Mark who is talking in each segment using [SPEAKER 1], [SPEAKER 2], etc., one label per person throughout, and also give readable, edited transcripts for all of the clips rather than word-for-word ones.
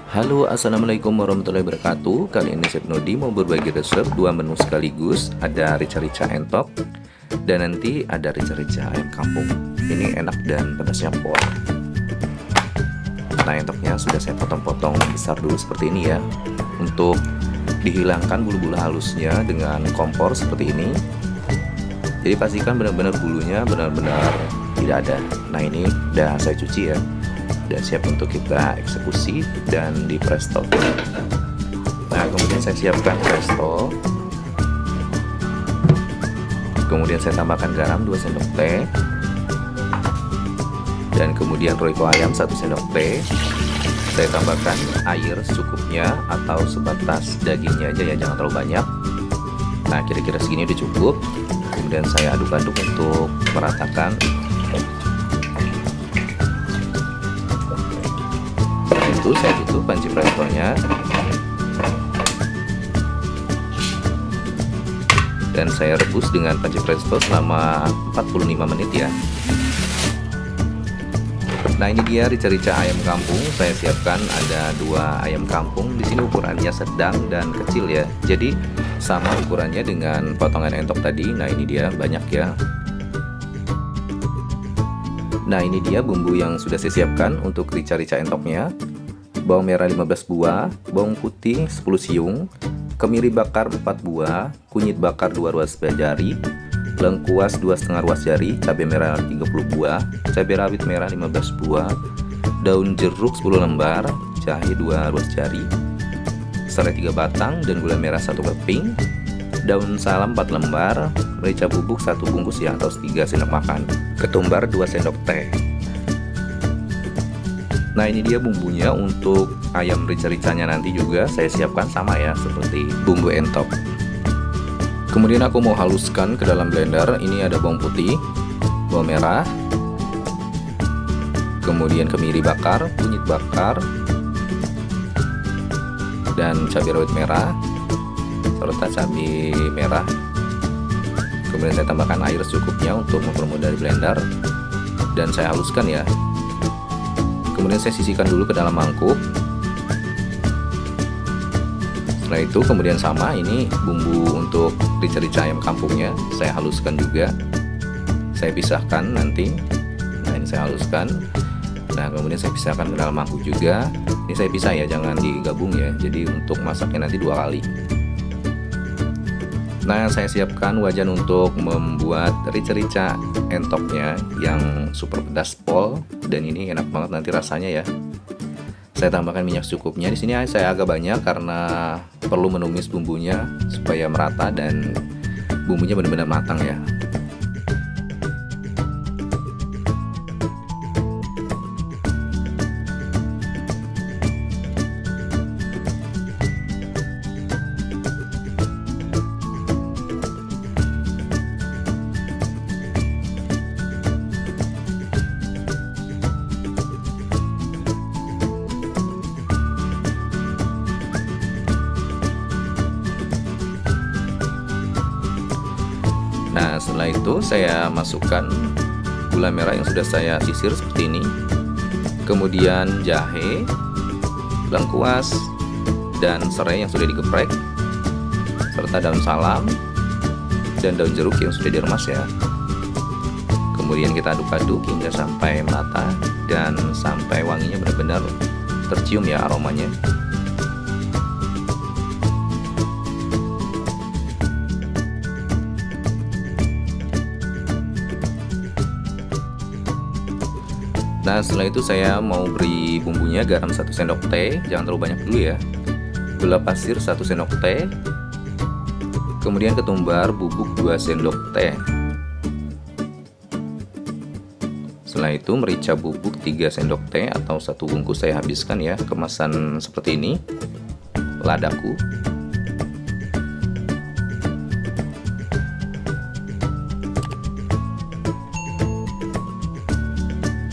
[SPEAKER 1] Halo, assalamualaikum warahmatullahi wabarakatuh. Kali ini Chef Nodi mau berbagi resep dua menu sekaligus. Ada rica-rica entok dan nanti ada rica-rica ayam kampung. Ini enak dan pedasnya pol. Nah, entoknya sudah saya potong-potong besar dulu seperti ini ya, untuk dihilangkan bulu-bulu halusnya dengan kompor seperti ini. Jadi pastikan benar-benar bulunya benar-benar tidak ada. Nah, ini udah saya cuci ya, udah siap untuk kita eksekusi dan di presto. Nah, kemudian saya siapkan presto, kemudian saya tambahkan garam 2 sendok teh, dan kemudian royco ayam 1 sendok teh. Saya tambahkan air secukupnya atau sebatas dagingnya aja ya, jangan terlalu banyak. Nah, kira-kira segini udah cukup. Kemudian saya aduk-aduk untuk meratakan. Itu saya tutup panci prestonya dan saya rebus dengan panci presto selama 45 menit ya. Nah, ini dia rica-rica ayam kampung. Saya siapkan ada 2 ayam kampung. Di sini ukurannya sedang dan kecil ya, jadi sama ukurannya dengan potongan entok tadi. Nah, ini dia banyak ya. Nah, ini dia bumbu yang sudah saya siapkan untuk rica-rica entoknya. Bawang merah 15 buah, bawang putih 10 siung, kemiri bakar 4 buah, kunyit bakar 2 ruas jari, lengkuas 2,5 ruas jari, cabai merah 30 buah, cabai rawit merah 15 buah, daun jeruk 10 lembar, jahe 2 ruas jari, serai 3 batang, dan gula merah 1 keping, daun salam 4 lembar, merica bubuk 1 bungkus ya atau 3 sendok makan, ketumbar 2 sendok teh. Nah, ini dia bumbunya. Untuk ayam rica-ricanya nanti juga saya siapkan sama ya seperti bumbu entok. Kemudian aku mau haluskan ke dalam blender. Ini ada bawang putih, bawang merah, kemudian kemiri bakar, kunyit bakar, dan cabai rawit merah serta cabai merah. Kemudian saya tambahkan air secukupnya untuk mempermudah di blender dan saya haluskan ya. Kemudian saya sisihkan dulu ke dalam mangkuk. Setelah itu kemudian sama, ini bumbu untuk rica-rica ayam kampungnya saya haluskan juga. Saya pisahkan nanti. Nah, ini saya haluskan. Nah, kemudian saya pisahkan ke dalam mangkuk juga. Ini saya pisah ya, jangan digabung ya. Jadi untuk masaknya nanti 2 kali. Nah, saya siapkan wajan untuk membuat rica-rica entoknya yang super pedas pol, dan ini enak banget nanti rasanya ya. Saya tambahkan minyak secukupnya. Di sini saya agak banyak karena perlu menumis bumbunya supaya merata dan bumbunya benar-benar matang ya. Nah, setelah itu saya masukkan gula merah yang sudah saya sisir seperti ini, kemudian jahe, lengkuas, dan serai yang sudah digeprek, serta daun salam dan daun jeruk yang sudah diremas ya. Kemudian kita aduk-aduk hingga sampai merata dan sampai wanginya benar-benar tercium ya aromanya. Nah, setelah itu saya mau beri bumbunya. Garam 1 sendok teh, jangan terlalu banyak dulu ya. Gula pasir 1 sendok teh, kemudian ketumbar bubuk 2 sendok teh. Setelah itu merica bubuk 3 sendok teh atau 1 bungkus saya habiskan ya, kemasan seperti ini, ladaku.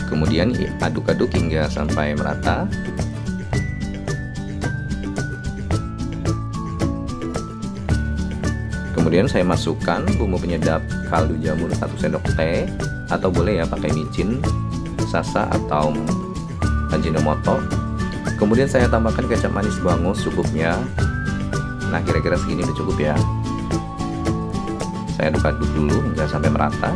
[SPEAKER 1] Kemudian aduk-aduk hingga sampai merata. Kemudian saya masukkan bumbu penyedap kaldu jamur 1 sendok teh, atau boleh ya pakai micin, sasa atau Ajinomoto. Kemudian saya tambahkan kecap manis bangus cukupnya. Nah, kira-kira segini udah cukup ya. Saya aduk-aduk dulu hingga sampai merata.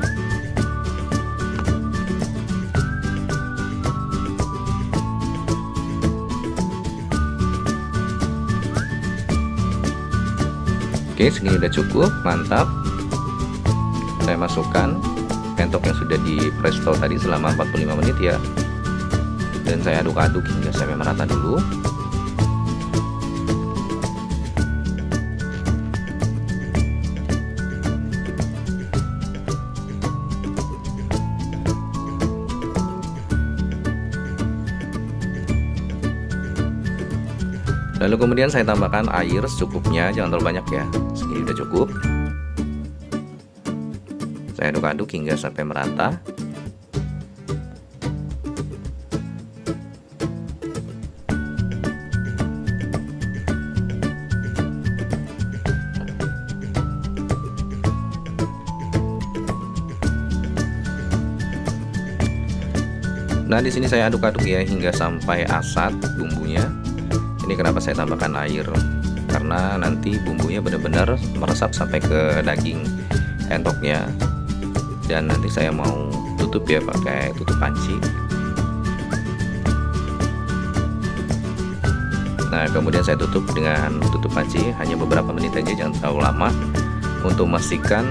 [SPEAKER 1] Oke, segini udah cukup, mantap. Saya masukkan entok yang sudah di presto tadi selama 45 menit ya. Dan saya aduk-aduk hingga sampai merata dulu. Lalu kemudian saya tambahkan air secukupnya, jangan terlalu banyak ya. Segini udah cukup. Saya aduk-aduk hingga sampai merata. Nah, di sini saya aduk-aduk ya hingga sampai asat bumbunya. Ini kenapa saya tambahkan air, karena nanti bumbunya benar-benar meresap sampai ke daging entoknya. Dan nanti saya mau tutup ya pakai tutup panci. Nah, kemudian saya tutup dengan tutup panci hanya beberapa menit aja, jangan terlalu lama, untuk memastikan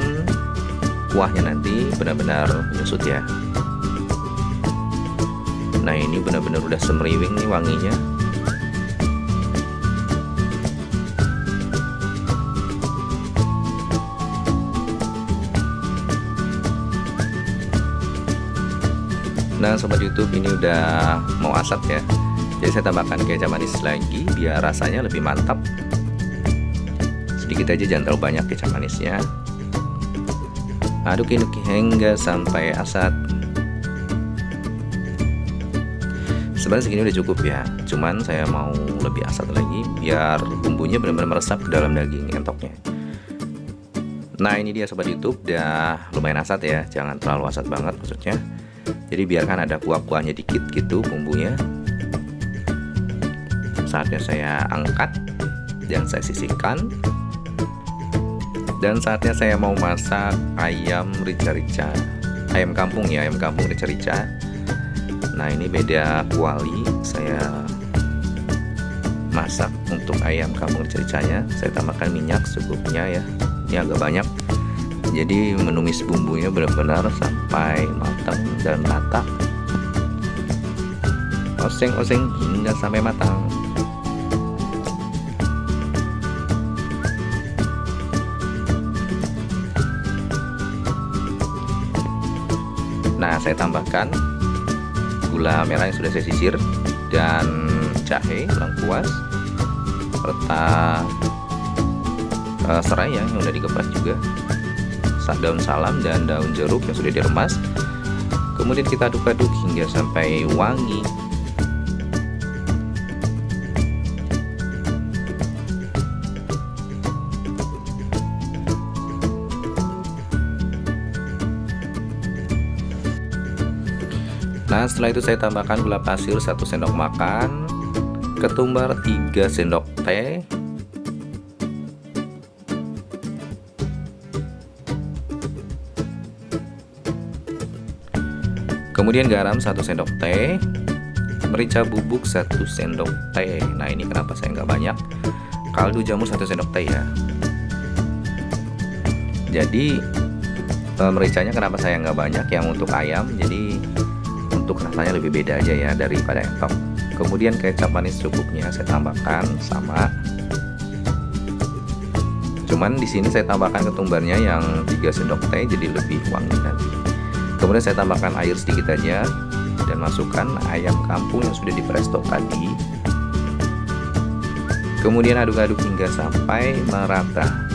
[SPEAKER 1] kuahnya nanti benar-benar menyusut ya. Nah, ini benar-benar udah semriwing nih wanginya. Nah, sobat YouTube, ini udah mau asat ya. Jadi saya tambahkan kecap manis lagi biar rasanya lebih mantap. Sedikit aja, jangan terlalu banyak kecap manisnya. Aduk hingga sampai asat. Sebenarnya segini udah cukup ya. Cuman saya mau lebih asat lagi biar bumbunya benar-benar meresap ke dalam daging entoknya. Nah, ini dia sobat YouTube, udah lumayan asat ya. Jangan terlalu asat banget maksudnya. Jadi biarkan ada kuah-kuahnya dikit gitu bumbunya. Saatnya saya angkat dan saya sisihkan. Dan saatnya saya mau masak ayam rica-rica, ayam kampung ya, ayam kampung rica-rica. Nah, ini beda kuali. Saya masak untuk ayam kampung rica-ricanya. Saya tambahkan minyak secukupnya ya. Ini agak banyak. Jadi menumis bumbunya benar-benar sampai matang dan merata. Oseng-oseng hingga sampai matang. Nah, saya tambahkan gula merah yang sudah saya sisir dan jahe, lengkuas, serta serai yang udah digepres juga, daun salam dan daun jeruk yang sudah diremas. Kemudian kita aduk-aduk hingga sampai wangi. Nah, setelah itu saya tambahkan gula pasir 1 sendok makan, ketumbar 3 sendok teh, kemudian garam 1 sendok teh, merica bubuk 1 sendok teh. Nah, ini kenapa saya nggak banyak. Kaldu jamur 1 sendok teh ya. Jadi mericanya kenapa saya nggak banyak yang untuk ayam, jadi untuk rasanya lebih beda aja ya daripada entok. Kemudian kecap manis cukupnya saya tambahkan sama. Cuman di sini saya tambahkan ketumbarnya yang 3 sendok teh jadi lebih wangi nanti. Kemudian saya tambahkan air sedikit aja dan masukkan ayam kampung yang sudah dipresto tadi. Kemudian aduk-aduk hingga sampai merata.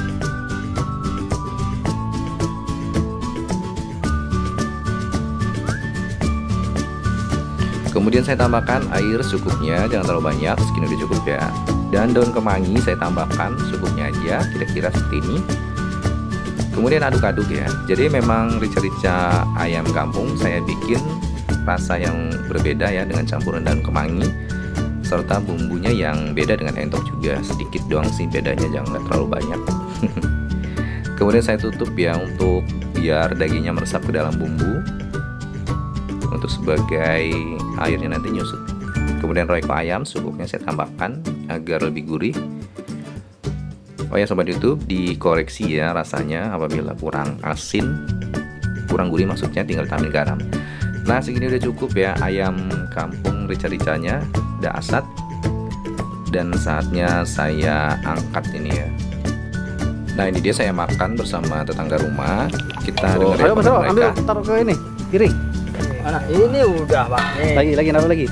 [SPEAKER 1] Kemudian saya tambahkan air secukupnya, jangan terlalu banyak, segini udah cukup ya. Dan daun kemangi saya tambahkan secukupnya aja, kira-kira seperti ini. Kemudian aduk-aduk ya. Jadi memang rica-rica ayam kampung saya bikin rasa yang berbeda ya dengan campuran daun kemangi. serta bumbunya yang beda dengan entok juga, sedikit doang sih bedanya, jangan terlalu banyak. Kemudian saya tutup ya untuk biar dagingnya meresap ke dalam bumbu, untuk sebagai airnya nanti nyusut. Kemudian royco ayam secukupnya saya tambahkan agar lebih gurih. Oh ya sobat YouTube, dikoreksi ya rasanya apabila kurang asin, kurang gurih maksudnya, tinggal tambahin garam. Nah segini udah cukup ya ayam kampung rica-ricanya, udah asat. Dan saatnya saya angkat ini ya. Nah ini dia saya makan bersama tetangga rumah. Kita dengerin
[SPEAKER 2] ayo,
[SPEAKER 1] mereka.
[SPEAKER 2] ambil, taruh ke ini piring.
[SPEAKER 3] Mana? Ini udah Pak.
[SPEAKER 2] Lagi naruh lagi.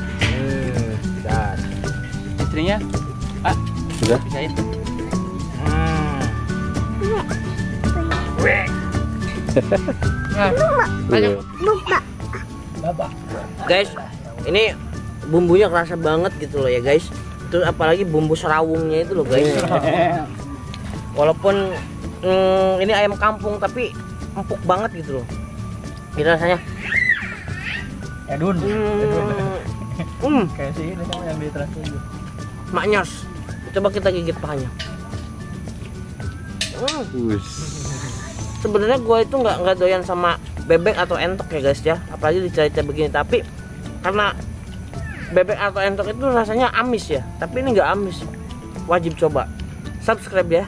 [SPEAKER 3] Dan istrinya, Pak,
[SPEAKER 2] Sudah.
[SPEAKER 3] pisahin. Bapak. Guys, ini bumbunya kerasa banget gitu loh ya guys. Terus apalagi bumbu serawungnya itu loh guys. Walaupun ini ayam kampung tapi empuk banget gitu loh. Ini rasanya. Edun. Kayak sih ini sama yang di Trans7. Maknyos. Coba kita gigit pahanya. Sebenarnya gue itu nggak doyan sama bebek atau entok ya guys ya, apalagi dicari-cari begini. Tapi karena bebek atau entok itu rasanya amis ya, tapi ini nggak amis. Wajib coba. Subscribe ya.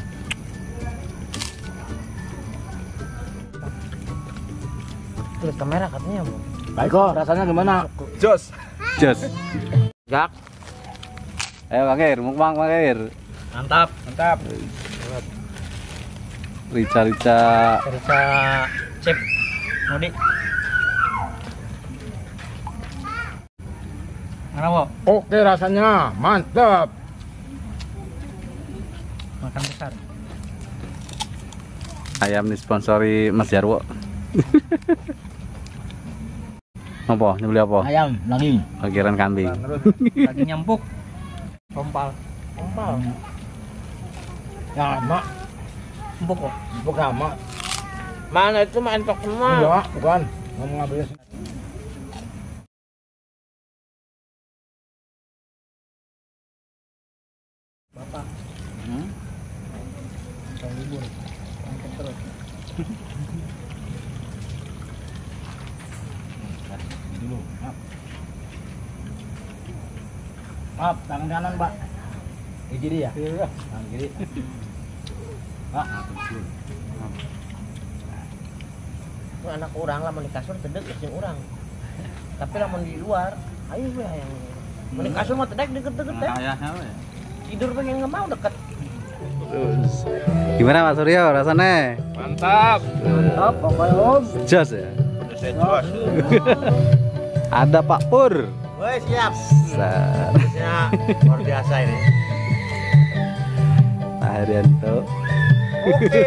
[SPEAKER 3] Lihat kamera katanya bu.
[SPEAKER 2] Baik kok, rasanya gimana?
[SPEAKER 1] Jos.
[SPEAKER 3] Jak.
[SPEAKER 2] Ayo Kang Ir, mukbang Kang Ir.
[SPEAKER 3] Mantap.
[SPEAKER 2] Rica-rica.
[SPEAKER 3] Cerita chip Nodi. Mana bu?
[SPEAKER 4] Oke rasanya mantap.
[SPEAKER 3] Makan besar.
[SPEAKER 2] Ayam disponsori Mas Jarwo. Apa? Nyebeli apa?
[SPEAKER 4] Ayam lagi.
[SPEAKER 2] Bagiran kambing.
[SPEAKER 3] Lagi nyempuk. Rompal.
[SPEAKER 4] Ya mak,
[SPEAKER 3] Empuk kok.
[SPEAKER 4] bukan mak.
[SPEAKER 3] Mana itu mah entok semua.
[SPEAKER 4] Enggak, bukan. Ngomong ngambilnya.
[SPEAKER 3] Bapak.
[SPEAKER 4] Dulu, maaf, tangan kanan Pak. Di kiri ya? Iya. Tangan kiri. Pak.
[SPEAKER 3] Itu anak orang lah di kasur tedek kecil orang. Tapi lamun di luar, ayo gue yang di kasur mah tedek deket-deket ya. Tidur pengen nggak mau deket.
[SPEAKER 2] Gimana Mas Suryo rasanya?
[SPEAKER 4] Mantap, pokoknya Om.
[SPEAKER 2] Jos ya? Ada Pak Pur.
[SPEAKER 3] Woi siap.
[SPEAKER 2] Sar.
[SPEAKER 3] Harusnya luar biasa ini.
[SPEAKER 2] Pak Haryanto.
[SPEAKER 3] Oke.